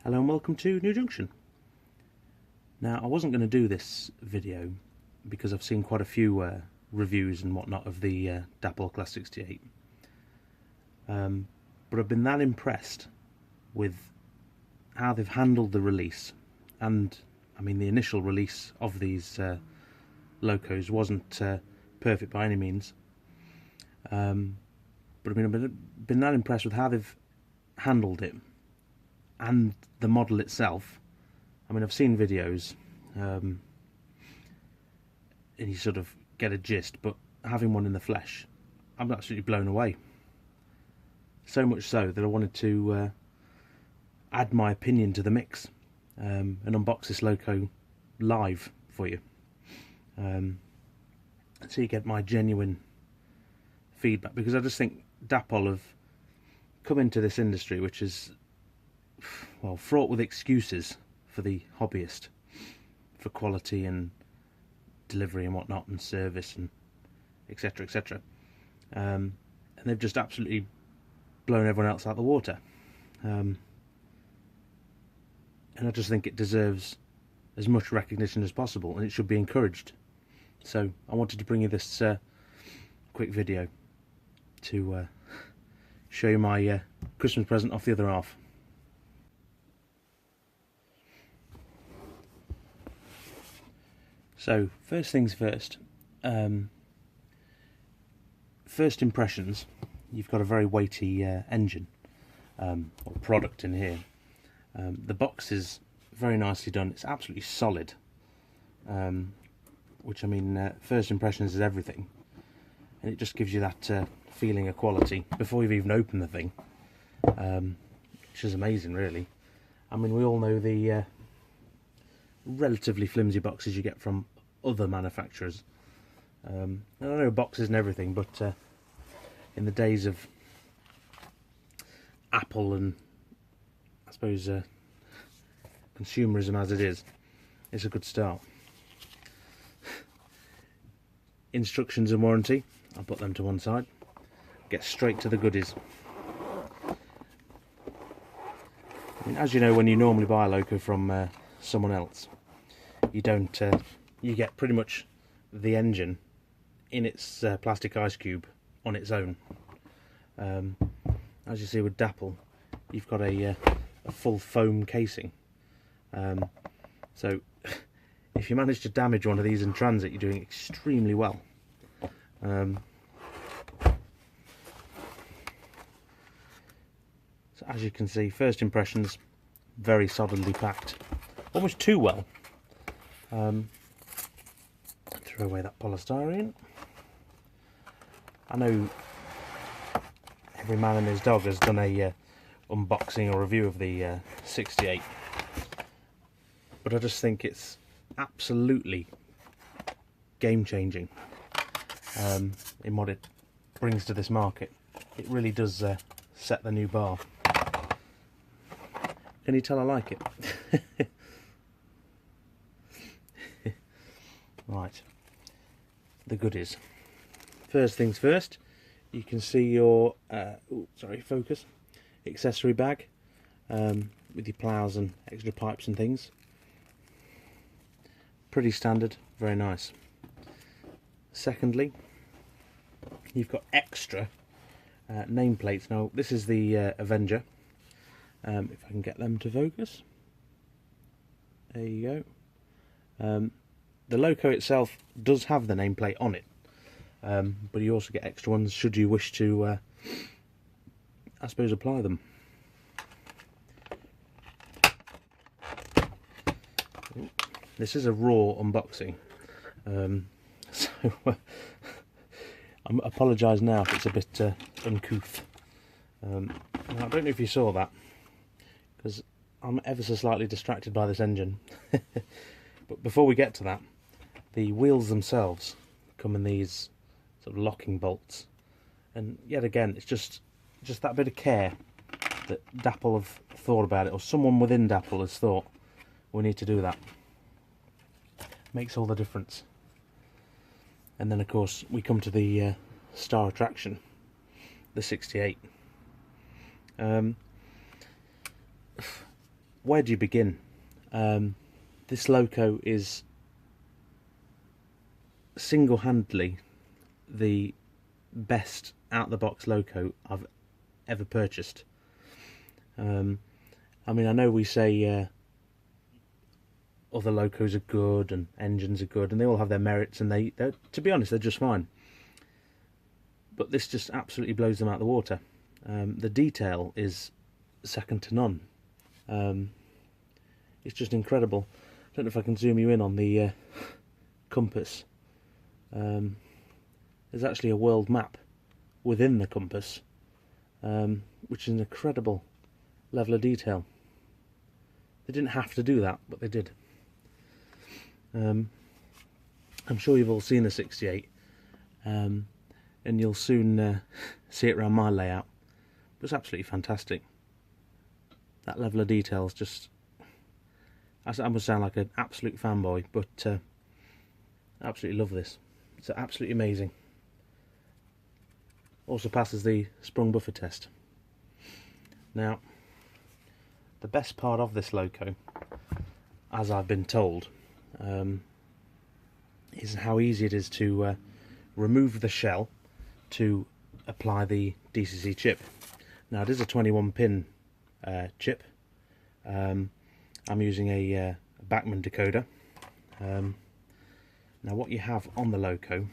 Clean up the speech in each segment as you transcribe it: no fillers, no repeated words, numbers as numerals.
Hello and welcome to New Junction. Now I wasn't going to do this video because I've seen quite a few reviews and whatnot of the Dapol Class 68, but I've been that impressed with how they've handled the release. And I mean, the initial release of these locos wasn't perfect by any means, but I mean, I've been that impressed with how they've handled it and the model itself. I mean, I've seen videos and you sort of get a gist, but having one in the flesh, I'm absolutely blown away. So much so that I wanted to add my opinion to the mix and unbox this loco live for you, so you get my genuine feedback, because I just think Dapol have come into this industry which is, well, fraught with excuses for the hobbyist, for quality and delivery and whatnot, and service and etc, etc, and they've just absolutely blown everyone else out of the water, and I just think it deserves as much recognition as possible, and it should be encouraged. So I wanted to bring you this quick video to show you my Christmas present off the other half. So first things first, first impressions, you've got a very weighty engine or product in here. The box is very nicely done, it's absolutely solid, which, I mean, first impressions is everything, and it just gives you that feeling of quality before you've even opened the thing, which is amazing, really. I mean, we all know the relatively flimsy boxes you get from other manufacturers. I know boxes and everything, but in the days of Apple and, I suppose, consumerism as it is, it's a good start. Instructions and warranty, I'll put them to one side. Get straight to the goodies. I mean, as you know, when you normally buy a loco from someone else, you don't. You get pretty much the engine in its plastic ice cube on its own. As you see with Dapol, you've got a full foam casing. So if you manage to damage one of these in transit, you're doing extremely well. So as you can see, first impressions, very solidly packed, almost too well. Throw away that polystyrene. I know every man and his dog has done a unboxing or review of the 68, but I just think it's absolutely game-changing in what it brings to this market. It really does set the new bar. Can you tell I like it? Right, the goodies. First things first, you can see your focus, accessory bag with your ploughs and extra pipes and things. Pretty standard, very nice. Secondly, you've got extra nameplates. Now this is the Avenger. If I can get them to focus. There you go. The loco itself does have the nameplate on it, but you also get extra ones should you wish to, I suppose, apply them. This is a raw unboxing, so I apologise now if it's a bit uncouth. Now, I don't know if you saw that, because I'm ever so slightly distracted by this engine. But before we get to that, the wheels themselves come in these sort of locking bolts, and yet again, it's just that bit of care that Dapol have thought about it, or someone within Dapol has thought, we need to do that. Makes all the difference. And then, of course, we come to the star attraction, the 68. where do you begin? This loco is single-handedly the best out-the-box loco I've ever purchased. I mean, I know we say other locos are good and engines are good, and they all have their merits, and they're, to be honest, they're just fine. But this just absolutely blows them out of the water. The detail is second to none. It's just incredible. I don't know if I can zoom you in on the compass. There's actually a world map within the compass, which is an incredible level of detail. They didn't have to do that, but they did. I'm sure you've all seen the 68, and you'll soon see it around my layout. But it's absolutely fantastic. That level of detail is just... I must sound like an absolute fanboy, but I absolutely love this. It's absolutely amazing. Also passes the sprung buffer test. Now, the best part of this loco, as I've been told, is how easy it is to remove the shell to apply the DCC chip. Now, it is a 21 pin chip. I'm using a Bachmann decoder. Now, what you have on the loco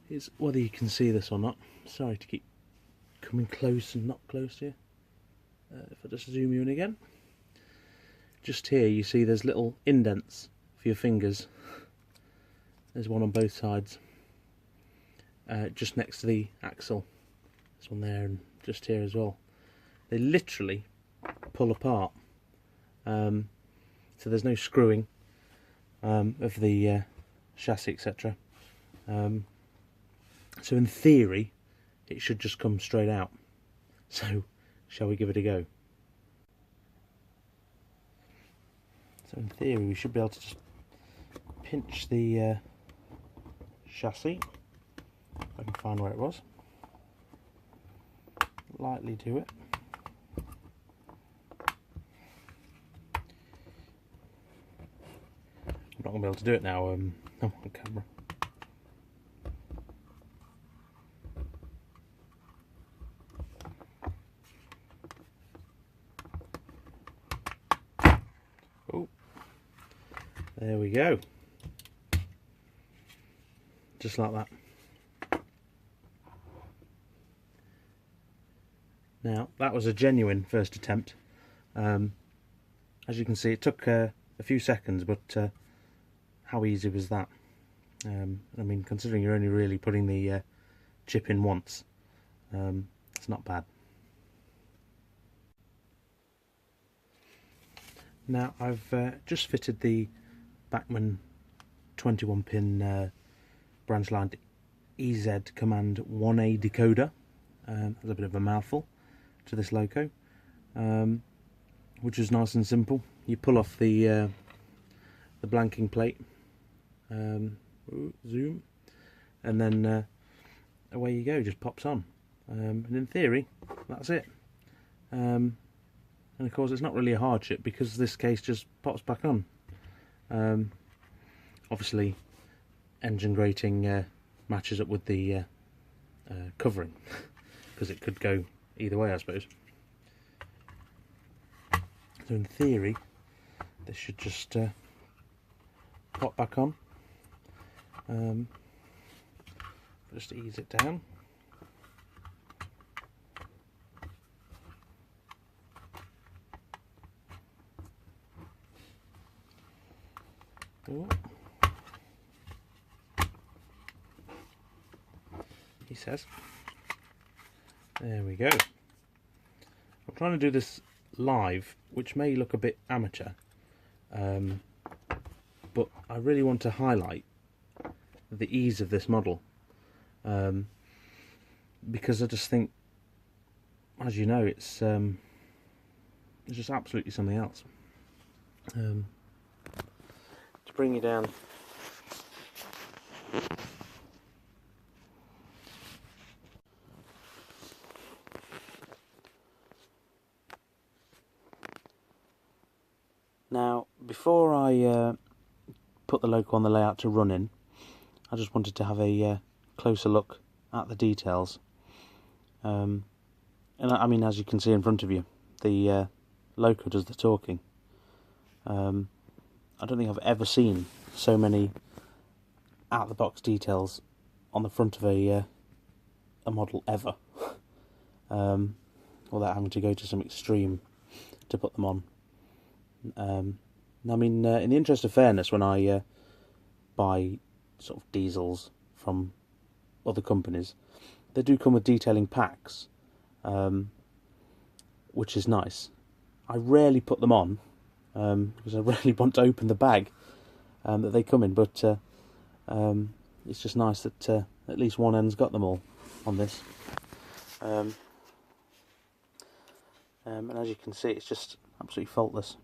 is, whether you can see this or not, sorry to keep coming close and not close here. If I just zoom you in again, just here you see there's little indents for your fingers. There's one on both sides, just next to the axle. There's one there and just here as well. They literally pull apart, so there's no screwing of the chassis, etc. So in theory it should just come straight out. So shall we give it a go? So in theory we should be able to just pinch the chassis, if I can find where it was, lightly do it. I'm not going to be able to do it now, I'm on camera. Oh, there we go. Just like that. Now, that was a genuine first attempt. As you can see, it took a few seconds, but how easy was that? I mean, considering you're only really putting the chip in once, it's not bad. Now, I've just fitted the Bachmann 21 pin branch line EZ Command 1A decoder. That's a bit of a mouthful to this loco, which is nice and simple. You pull off the blanking plate, zoom, and then away you go, just pops on. And in theory, that's it. And of course, it's not really a hardship because this case just pops back on. Obviously, engine grating matches up with the covering, because it could go either way, I suppose. So in theory, this should just pop back on. Just ease it down. Ooh. He says. There we go. I'm trying to do this live, which may look a bit amateur, but I really want to highlight the ease of this model, because I just think, as you know, it's just absolutely something else. To bring you down, Now, before I put the loco on the layout to run in, I just wanted to have a closer look at the details. And I mean, as you can see in front of you, the loco does the talking. I don't think I've ever seen so many out-of-the-box details on the front of a model ever, without having to go to some extreme to put them on. I mean, in the interest of fairness, when I buy sort of diesels from other companies, they do come with detailing packs, which is nice. I rarely put them on because I rarely want to open the bag that they come in, but it's just nice that at least one end's got them all on this. And as you can see, it's just absolutely faultless.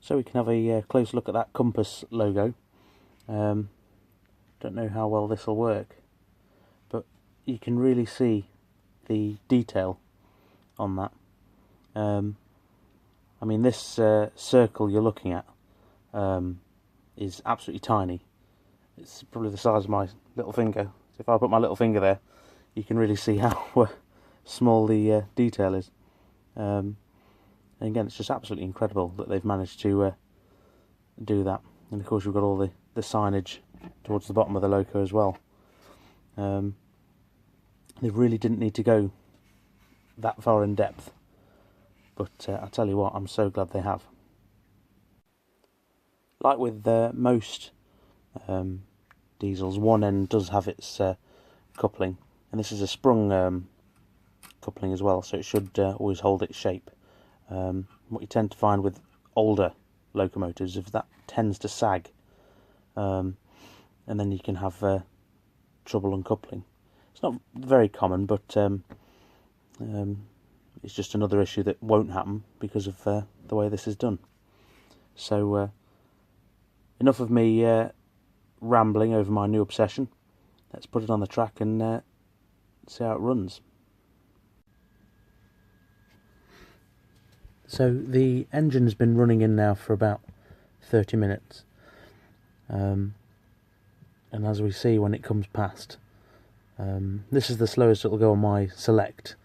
So we can have a close look at that compass logo. Don't know how well this will work, but you can really see the detail on that. I mean, this circle you're looking at is absolutely tiny. It's probably the size of my little finger. So if I put my little finger there, you can really see how small the detail is. And again, it's just absolutely incredible that they've managed to do that. And of course, we've got all the signage towards the bottom of the loco as well. They really didn't need to go that far in depth, but I tell you what, I'm so glad they have. Like with most diesels, one end does have its coupling, and this is a sprung coupling as well, so it should always hold its shape. What you tend to find with older locomotives is that tends to sag, and then you can have trouble uncoupling. It's not very common, but it's just another issue that won't happen because of the way this is done. So enough of me rambling over my new obsession. Let's put it on the track and see how it runs. So the engine has been running in now for about 30 minutes, and as we see when it comes past, this is the slowest it will go on my select,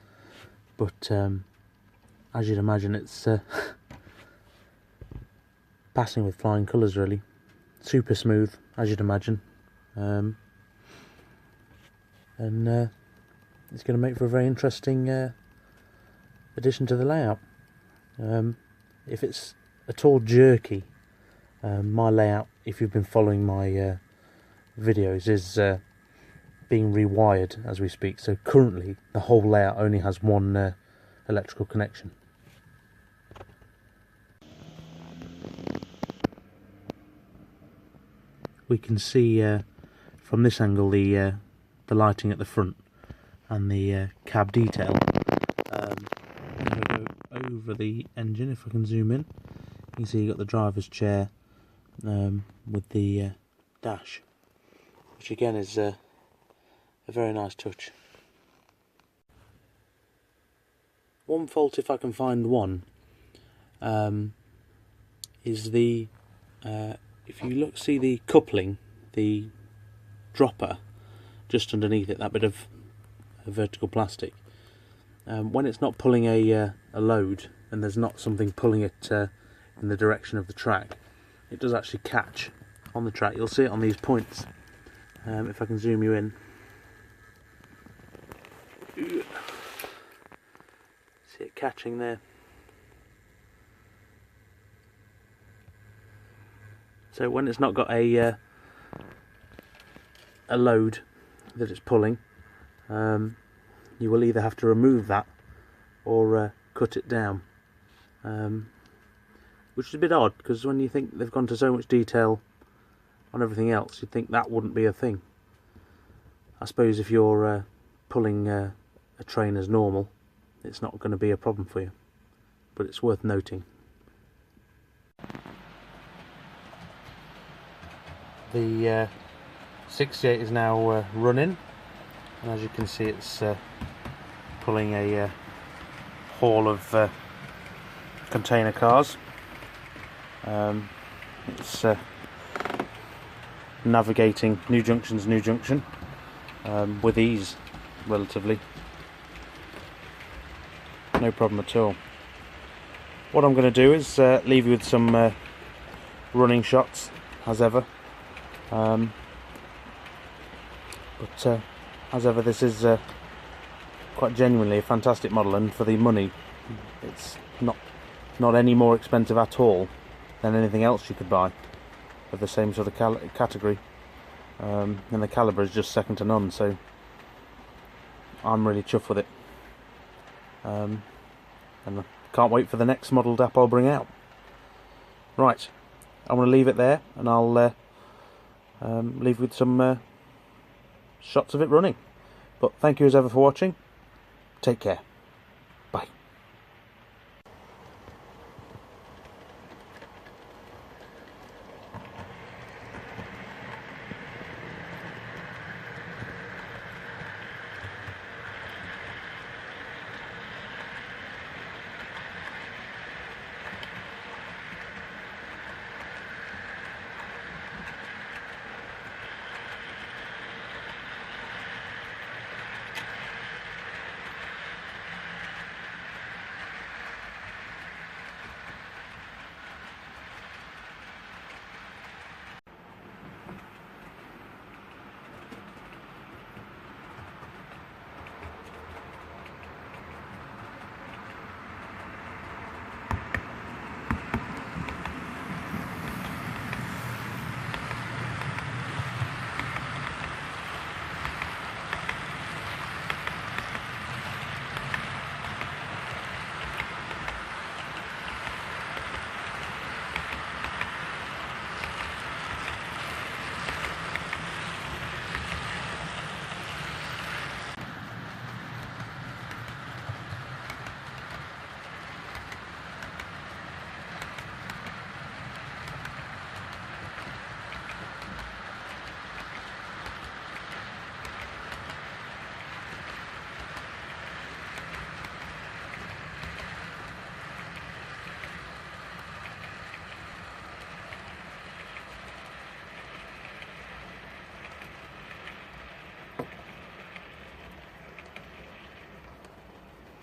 but as you'd imagine, it's passing with flying colours really. Super smooth, as you'd imagine, and it's going to make for a very interesting addition to the layout. If it's at all jerky, my layout, if you've been following my videos, is being rewired as we speak. So currently the whole layout only has one electrical connection. We can see from this angle the lighting at the front and the cab detail. I'm going to go over the engine if I can zoom in. You can see you've got the driver's chair with the dash, which again is a very nice touch. One fault, if I can find one, is the if you see the coupling, the dropper just underneath it, that bit of vertical plastic. When it's not pulling a load and there's not something pulling it in the direction of the track, it does actually catch on the track. You'll see it on these points. If I can zoom you in. See it catching there. So when it's not got a load that it's pulling, you will either have to remove that or cut it down, which is a bit odd, because when you think they've gone to so much detail on everything else, you'd think that wouldn't be a thing. I suppose if you're pulling a train as normal, it's not going to be a problem for you, but it's worth noting. The 68 is now running, and as you can see, it's pulling a haul of container cars. It's navigating New Junction's New Junction with ease, relatively. No problem at all. What I'm going to do is leave you with some running shots, as ever. But as ever, this is quite genuinely a fantastic model, and for the money, it's not any more expensive at all than anything else you could buy of the same sort of category. And the calibre is just second to none, so I'm really chuffed with it. And I can't wait for the next model Dapol bring out. Right, I'm going to leave it there, and I'll leave with some shots of it running. But thank you as ever for watching. Take care.